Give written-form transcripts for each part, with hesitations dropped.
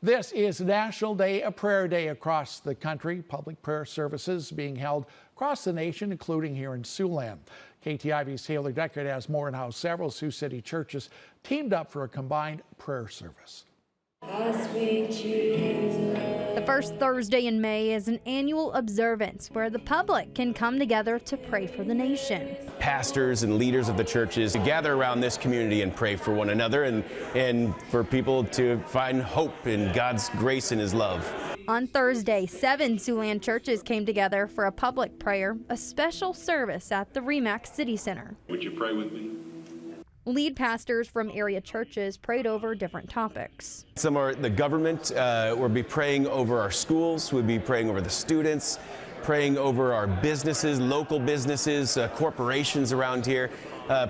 This is National Day of Prayer Day across the country. Public prayer services being held across the nation, including here in Siouxland. KTIV's Taylor Deckard has more on how several Sioux City churches teamed up for a combined prayer service. The first Thursday in May is an annual observance where the public can come together to pray for the nation. Pastors and leaders of the churches to gather around this community and pray for one another and for people to find hope in God's grace and His love. On Thursday, 7 Siouxland churches came together for a public prayer, a special service at the Remax City Center. Would you pray with me? Lead pastors from area churches prayed over different topics. Some are the government. We'll be praying over our schools. We'll be praying over the students, praying over our businesses, local businesses, corporations around here,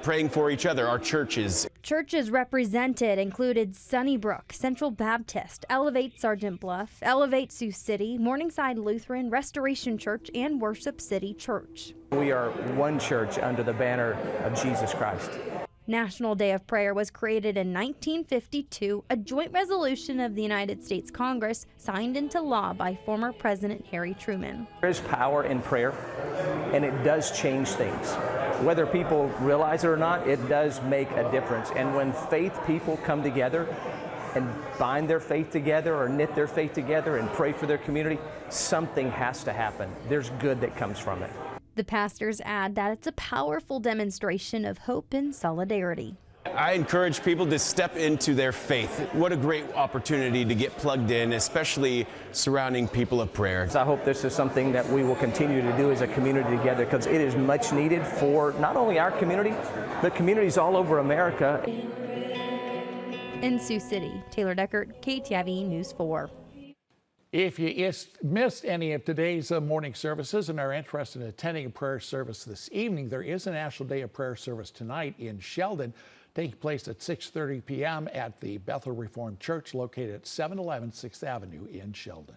praying for each other, our churches. Churches represented included Sunnybrook, Central Baptist, Elevate Sergeant Bluff, Elevate Sioux City, Morningside Lutheran, Restoration Church, and Worship City Church. We are one church under the banner of Jesus Christ. National Day of Prayer was created in 1952, a joint resolution of the United States Congress signed into law by former President Harry Truman. There is power in prayer, and it does change things. Whether people realize it or not, it does make a difference. And when faith people come together and bind their faith together or knit their faith together and pray for their community, something has to happen. There's good that comes from it. The pastors add that it's a powerful demonstration of hope and solidarity. I encourage people to step into their faith. What a great opportunity to get plugged in, especially surrounding people of prayer. So I hope this is something that we will continue to do as a community together, because it is much needed for not only our community, but communities all over America. In Sioux City, Taylor Deckard, KTIV News 4. If you missed any of today's morning services and are interested in attending a prayer service this evening, there is a National Day of Prayer service tonight in Sheldon, taking place at 6:30 p.m. at the Bethel Reformed Church located at 711 6th Avenue in Sheldon.